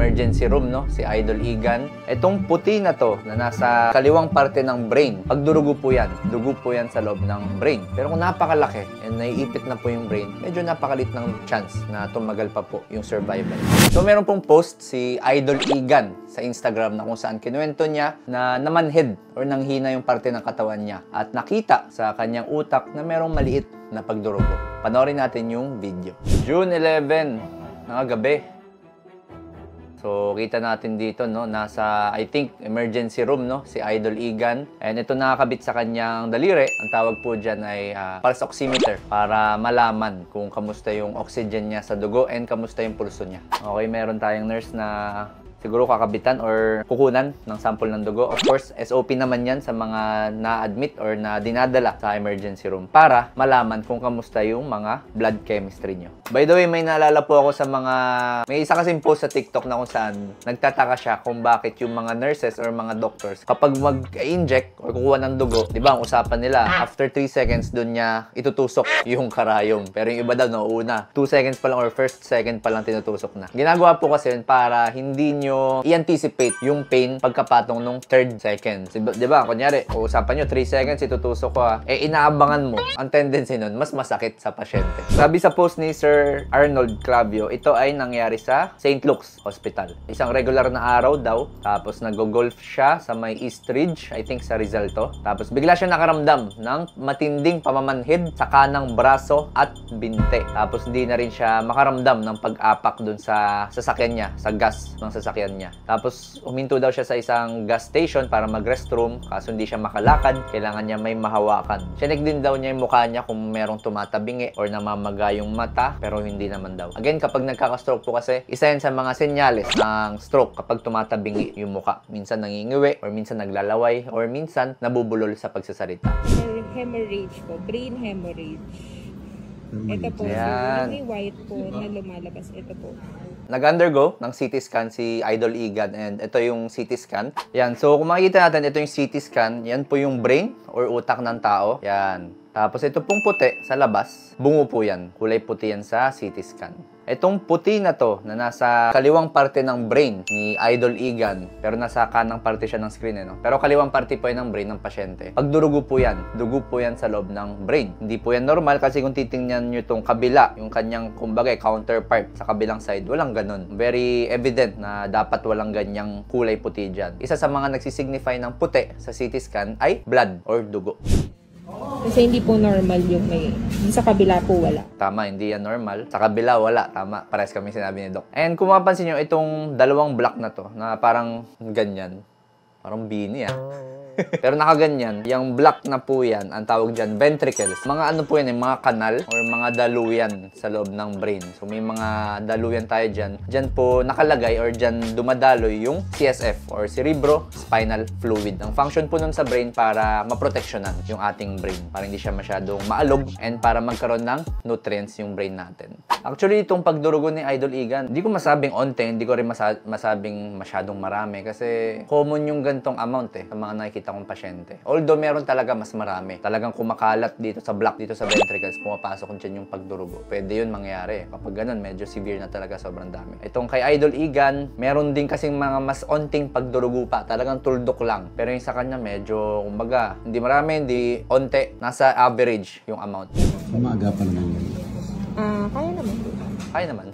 emergency room, no? Si Idol Igan. Itong puti na to na nasa kaliwang parte ng brain, pagdurugo po yan. Dugo po yan sa loob ng brain. Pero kung napakalaki and naiipit na po yung brain, medyo napakalit ng chance na tumagal pa po yung survival. So meron pong post si Idol Igan sa Instagram na kung saan kinuwento niya na namanhid or nanghina yung parte ng katawan niya at nakita sa kanyang utak na merong maliit na pagdurugo. Panoorin natin yung video. June 11 ng gabi. So, kita natin dito, no, nasa, I think, emergency room, no, si Idol Igan. And ito nakakabit sa kanyang daliri. Ang tawag po dyan ay pulse oximeter para malaman kung kamusta yung oxygen niya sa dugo and kamusta yung pulso niya. Okay, meron tayong nurse na siguro kakabitan or kukunan ng sample ng dugo. Of course, SOP naman yan sa mga na-admit or na dinadala sa emergency room para malaman kung kamusta yung mga blood chemistry nyo. By the way, may naalala po ako sa mga... May isa kasing post sa TikTok na kung saan nagtataka siya kung bakit yung mga nurses or mga doctors kapag mag-inject or kukuha ng dugo, di ba, ang usapan nila, after 3 seconds dun niya itutusok yung karayom. Pero yung iba daw, nauna. 2 seconds pa lang or first second pa lang tinutusok na. Ginagawa po kasi yun para hindi nyo i-anticipate yung pain pagkapatong nung 3rd second. Diba? Kunyari, usapan nyo, 3 seconds itutusok ko inaabangan mo. Ang tendency nun, mas masakit sa pasyente. Sabi sa post ni Sir Arnold Clavio, ito ay nangyari sa St. Luke's Hospital. Isang regular na araw daw, tapos nag-golf siya sa may East Ridge, I think sa Rizal to. Tapos bigla siya nakaramdam ng matinding pamamanhid sa kanang braso at binte. Tapos hindi na rin siya makaramdam ng pag-apak dun sa sasakyan niya, sa gas ng sasakyan niya. Tapos huminto daw siya sa isang gas station para mag-restroom, kaso hindi siya makalakad, kailangan niya may mahawakan. Chinek din daw niya yung mukha niya kung merong tumatabingi or namamaga yung mata, pero hindi naman daw. Again, kapag nagkaka-stroke po kasi, isa yan sa mga senyales ng stroke kapag tumatabingi yung mukha. Minsan nangingiwi, or minsan naglalaway, or minsan nabubulol sa pagsasalita. Hemorrhage po, brain hemorrhage. Ito po, may white po na lumalabas. Ito po. Nag-undergo ng CT scan si Idol Igan and ito yung CT scan. Yan. So, kung makikita natin, ito yung CT scan. Yan po yung brain or utak ng tao. Yan. Tapos, ito pong puti sa labas. Bungo po yan. Kulay puti yan sa CT scan. Itong puti na to na nasa kaliwang parte ng brain ni Idol Igan, pero nasa kanang parte siya ng screen, no? Pero kaliwang parte po yan ng brain ng pasyente. Pagdurugo po yan, dugo po yan sa loob ng brain. Hindi po yan normal kasi kung titingnan nyo itong kabila, yung kanyang, kumbaga, counterpart sa kabilang side, walang ganun. Very evident na dapat walang ganyang kulay puti dyan. Isa sa mga nagsisignify ng puti sa CT scan ay blood or dugo. Kasi hindi po normal yung may... Sa kabila po wala. Tama, hindi yan normal. Sa kabila, wala. Tama. Parehas kami sinabi ni Doc. And kung mapapansin nyo, itong dalawang block na to, na parang ganyan. Parang bini Pero nakaganyan, yung black na po yan, ang tawag dyan, ventricles. Mga ano po yan, mga kanal or mga daluyan sa loob ng brain. So may mga daluyan tayo dyan. Dyan po nakalagay or dyan dumadaloy yung CSF or cerebrospinal fluid. Ang function po nun sa brain para maproteksyonan yung ating brain. Para hindi siya masyadong maalog and para magkaroon ng nutrients yung brain natin. Actually, itong pagdurugo ni Idol Igan, hindi ko masabing onte, hindi ko rin masabing masyadong marami kasi common yung gantong amount sa mga nakikita kong pasyente. Although meron talaga mas marami. Talagang kumakalat dito sa block, dito sa ventricles, pumapasok dyan yung pagdurugo. Pwede yun mangyari. Kapag ganun, medyo severe na talaga, sobrang dami. Itong kay Idol Igan, meron din kasing mga mas onting pagdurugo pa. Talagang tuldok lang. Pero yung sa kanya, medyo, kumbaga, hindi marami, hindi onte. Nasa average yung amount. Umaga pa naman yun. Kaya naman. Kaya naman.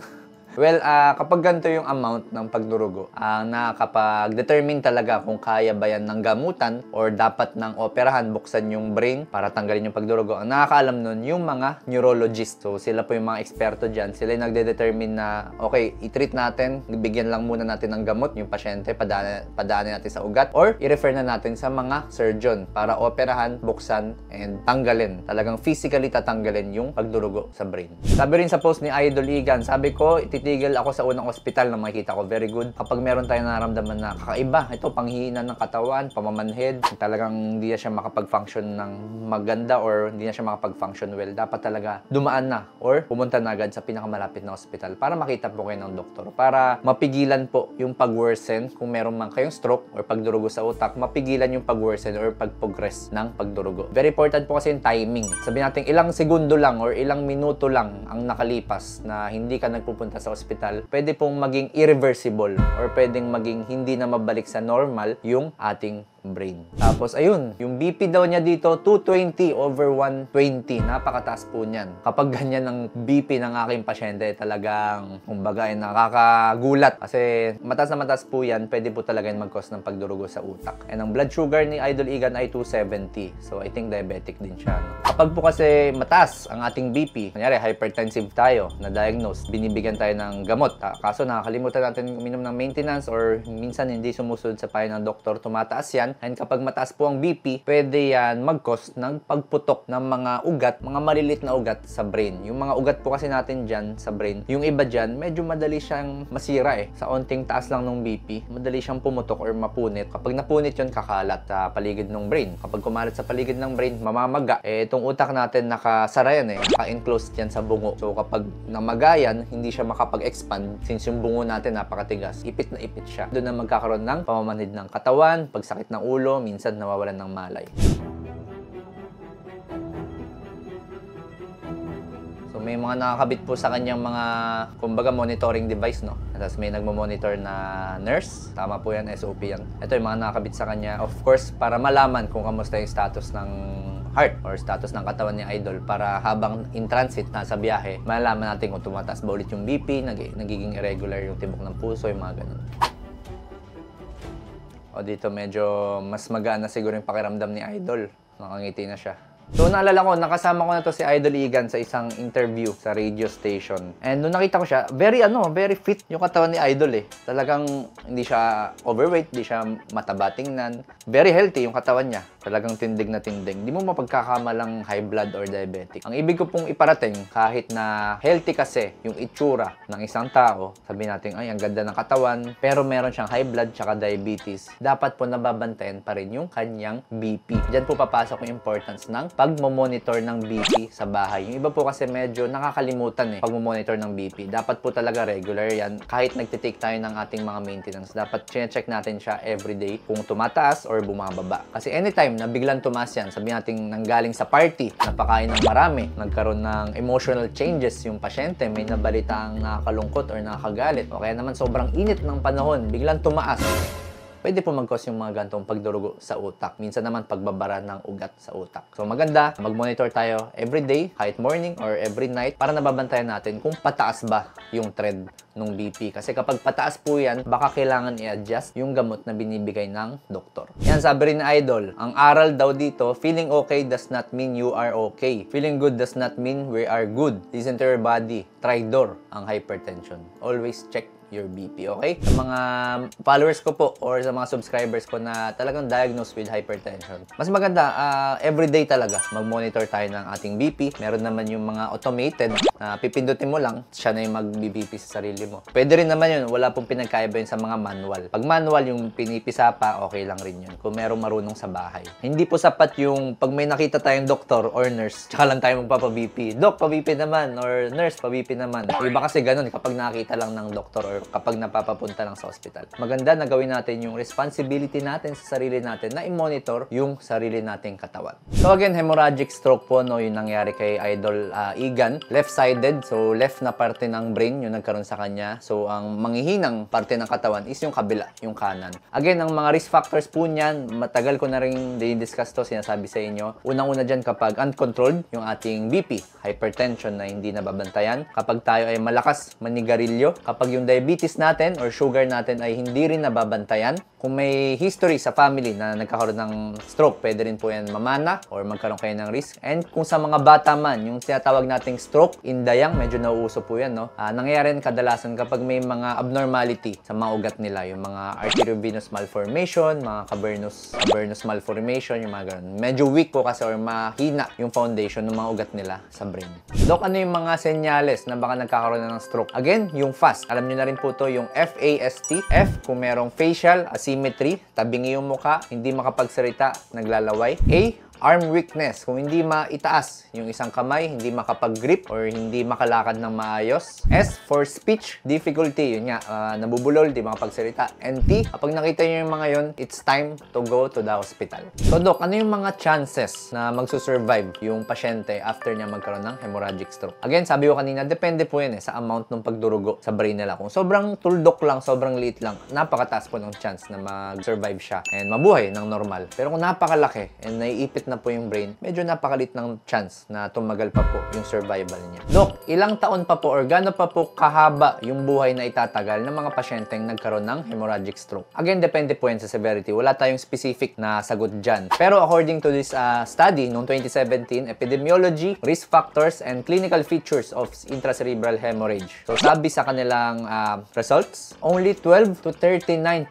Well, kapag ganito yung amount ng pagdurugo, nakakapag-determine talaga kung kaya ba yan ng gamutan or dapat ng operahan, buksan yung brain para tanggalin yung pagdurugo. Ang nakakaalam nun, yung mga neurologist. So, sila po yung mga eksperto dyan. Sila yung nagde-determine na, okay, i-treat natin, bigyan lang muna natin ng gamot yung pasyente, padaanin natin sa ugat, or i-refer na natin sa mga surgeon para operahan, buksan, and tanggalin. Talagang physically tatanggalin yung pagdurugo sa brain. Sabi rin sa post ni Idol Igan, sabi ko, titigil ako sa unang ospital na makikita ko. Very good. Kapag meron tayong nararamdaman na kakaiba, ito, panghihina ng katawan, pamamanhid, talagang hindi na siya makapag-function ng maganda or hindi na siya makapag-function well, dapat talaga dumaan na or pumunta na agad sa pinakamalapit na ospital para makita po kayo ng doktor. Para mapigilan po yung pag-worsen kung meron man kayong stroke or pagdurugo sa utak, mapigilan yung pag-worsen or pag-progress ng pagdurugo. Very important po kasi yung timing. Sabihin natin, ilang segundo lang or ilang minuto lang ang nakalipas na hindi ka nagpupunta sa ospital, pwede pong maging irreversible or pwedeng maging hindi na mabalik sa normal yung ating brain. Tapos ayun, yung BP daw niya dito 220/120. Napakataas po niyan. Kapag ganyan ang BP ng aking pasyente, talagang kumbaga ay nakakagulat kasi mataas na mataas po yan, pwede po talaga yung mag-cause ng pagdurugo sa utak. And ang blood sugar ni Idol Igan ay 270. So I think diabetic din siya. No? Kapag po kasi mataas ang ating BP, kunyari hypertensive tayo, na-diagnose, binibigyan tayo ng gamot. Kaso nakakalimutan natin uminom ng maintenance or minsan hindi sumusunod sa payo ng doktor, tumataas yan. And kapag mataas po ang BP, pwede yan mag-cause ng pagputok ng mga ugat, mga malilit na ugat sa brain. Yung mga ugat po kasi natin dyan sa brain, yung iba dyan, medyo madali siyang masira eh. Sa onting taas lang ng BP, madali siyang pumutok or mapunit. Kapag napunit yun, kakalat sa paligid ng brain. Kapag kumalat sa paligid ng brain, mamamaga. Eh, itong utak natin nakasara yan eh. Naka-enclosed yan sa bungo. So, kapag namaga yan, hindi siya makapag-expand since yung bungo natin napakatigas. Ipit na ipit siya. Doon na magkakaroon ng pamamanhid ng katawan, pagsakit ng ulo, minsan nawawalan ng malay. So may mga nakakabit po sa kanyang mga, kumbaga, monitoring device, no? Tapos may nagmo-monitor na nurse. Tama po yan, SOP yan. Ito yung mga nakakabit sa kanya. Of course, para malaman kung kamusta yung status ng heart or status ng katawan ni Idol para habang in transit nasa biyahe, malalaman natin kung tumataas ba ulit yung BP, nagiging irregular yung tibok ng puso, yung mga ganun. O dito medyo mas magaan na siguro yung pakiramdam ni Idol. Nakangiti na siya. So naalala ko, nakasama ko na to si Idol Igan sa isang interview sa radio station. And nung nakita ko siya, very fit yung katawan ni Idol eh. Talagang hindi siya overweight, hindi siya mataba tingnan. Very healthy yung katawan niya. Talagang tindig na tindig. Di mo mapagkakamalang high blood or diabetic. Ang ibig ko pong iparating, kahit na healthy kasi yung itsura ng isang tao, sabihin natin, ay, ang ganda ng katawan, pero meron siyang high blood tsaka diabetes, dapat po nababantayan pa rin yung kanyang BP. Diyan po papasok yung importance ng pagmomonitor ng BP sa bahay. Yung iba po kasi medyo nakakalimutan eh, pagmomonitor ng BP. Dapat po talaga regular yan. Kahit nagtitake tayo ng ating mga maintenance, dapat check natin siya everyday kung tumataas or bumababa. Kasi anytime na biglang tumaas yan, sabihin natin nanggaling sa party, napakain ng marami, nagkaroon ng emotional changes yung pasyente, may nabalitaang nakakalungkot or nakakagalit, o kaya naman sobrang init ng panahon, biglang tumaas, pwede po mag-cause yung mga gantong pagdurugo sa utak. Minsan naman pagbabara ng ugat sa utak. So maganda, mag-monitor tayo everyday, kahit morning or every night, para nababantayan natin kung pataas ba yung trend ng BP. Kasi kapag pataas po yan, baka kailangan i-adjust yung gamot na binibigay ng doktor. Yan, sabi rin ni Idol, ang aral daw dito, feeling okay does not mean you are okay. Feeling good does not mean we are good. Listen to your body. Traitor ang hypertension. Always check your BP, okay? Sa mga followers ko po or sa mga subscribers ko na talagang diagnosed with hypertension, mas maganda, everyday talaga, mag-monitor tayo ng ating BP. Meron naman yung mga automated na pipindutin mo lang, siya na yung mag-BP sa sarili mo. Pwede rin naman yun, wala pong pinagkaiba yun sa mga manual. Pag manual, yung pinipisa pa, okay lang rin yun. Kung merong marunong sa bahay. Hindi po sapat yung pag may nakita tayong doktor or nurse, tsaka lang tayo magpapa-BP. Dok, pa-BP naman, or nurse, pa-BP naman. Iba kasi ganun, kapag nakita lang ng doktor or kapag napapapunta lang sa ospital. Maganda na gawin natin yung responsibility natin sa sarili natin na i-monitor yung sarili nating katawan. So again, hemorrhagic stroke po, no, yung nangyari kay Idol Igan. Left-sided, so left na parte ng brain yung nagkaroon sa kanya. So ang manghihinang parte ng katawan is yung kabila, yung kanan. Again, ang mga risk factors po niyan, matagal ko na rin di-discuss to, sinasabi sa inyo. Unang-una dyan kapag uncontrolled yung ating BP, hypertension na hindi nababantayan. Kapag tayo ay malakas manigarilyo, kapag yung diabetes natin or sugar natin ay hindi rin nababantayan. Kung may history sa family na nagkakaroon ng stroke, pwede rin po yan mamana or magkaroon kayo ng risk. And kung sa mga bata man, yung tinatawag nating stroke in the young, medyo nauuso po yan, no? Nangyayari kadalasan kapag may mga abnormality sa mga ugat nila, yung mga arteriovenous malformation, mga cavernous malformation, yung mga ganun. Medyo weak po kasi or mahina yung foundation ng mga ugat nila sa brain. Dok, ano yung mga senyales na baka nagkakaroon na ng stroke? Again, yung FAST. Alam nyo na rin po to, yung FAST. F, kung merong facial asymmetry, tabingi yung mukha, hindi makapagsalita, naglalaway. A, Arm weakness, kung hindi maitaas yung isang kamay, hindi makapag-grip or hindi makalakad ng maayos. S for speech difficulty, yun nga, nabubulol, di makapagsalita. And T, kapag nakita nyo yung mga yun, it's time to go to the hospital. So Doc, ano yung mga chances na magsusurvive yung pasyente after niya magkaroon ng hemorrhagic stroke? Again, sabi ko kanina, depende po yun sa amount ng pagdurugo sa brain nila. Kung sobrang tuldok lang, sobrang liit lang, napakataas po ng chance na mag-survive siya and mabuhay ng normal. Pero kung napakalaki and naiipit na po yung brain, medyo napakalit ng chance na tumagal pa po yung survival niya. Doc, ilang taon pa po or gaano pa po kahaba yung buhay na itatagal ng mga pasyenteng nagkaroon ng hemorrhagic stroke? Again, depende po yan sa severity. Wala tayong specific na sagot dyan. Pero according to this study noong 2017, Epidemiology, Risk Factors, and Clinical Features of Intracerebral Hemorrhage. So sabi sa kanilang results, only 12 to 39%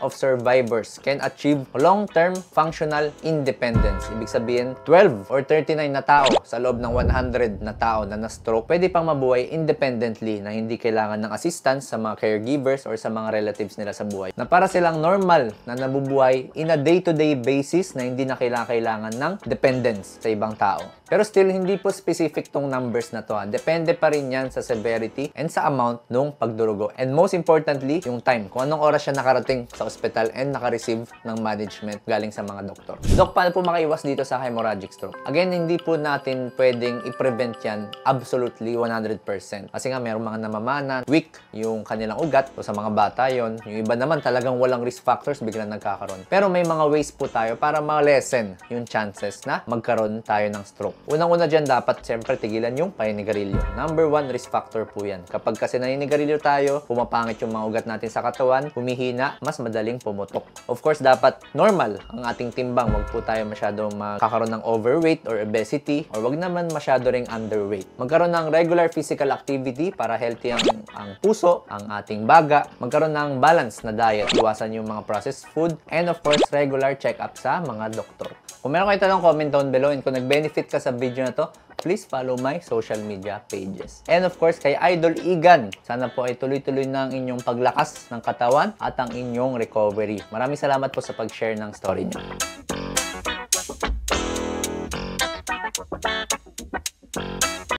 of survivors can achieve long-term functional independence. Ibig sabihin, 12 or 39 na tao sa loob ng 100 na tao na na-stroke, pwede pang mabuhay independently na hindi kailangan ng assistance sa mga caregivers or sa mga relatives nila sa buhay. Na para silang normal na nabubuhay in a day-to-day basis na hindi na kailangan ng dependence sa ibang tao. Pero still, hindi po specific tong numbers na to. Depende pa rin yan sa severity and sa amount nung pagdurugo. And most importantly, yung time. Kung anong oras siya nakarating sa ospital and nakareceive ng management galing sa mga doktor. Dok, paano po makaiwas dito sa hemorrhagic stroke? Again, hindi po natin pwedeng i-prevent yan absolutely 100%. Kasi nga, mayroong mga namamanan, weak yung kanilang ugat. So, sa mga bata yon. Yung iba naman talagang walang risk factors, biglang nagkakaroon. Pero may mga ways po tayo para ma-lessen yung chances na magkaroon tayo ng stroke. Unang-una dyan, dapat siyempre tigilan yung paninigarilyo. Number 1 risk factor po yan. Kapag kasi naninigarilyo tayo, pumapangit yung mga ugat natin sa katawan, humihina, mas madaling pumutok. Of course, dapat normal ang ating timbang. Huwag po tayo masyadong makakaroon ng overweight or obesity, or wag naman masyado ring underweight. Magkaroon ng regular physical activity para healthy ang puso, ang ating baga. Magkaroon ng balance na diet, iwasan yung mga processed food, and of course, regular check-up sa mga doktor. Kung meron kayo tanong, comment down below, and kung nag-benefit ka sa video na to, please follow my social media pages. And of course, kay Idol Igan, sana po ay tuloy-tuloy na ang inyong paglakas ng katawan at ang inyong recovery. Maraming salamat po sa pag-share ng story niyo.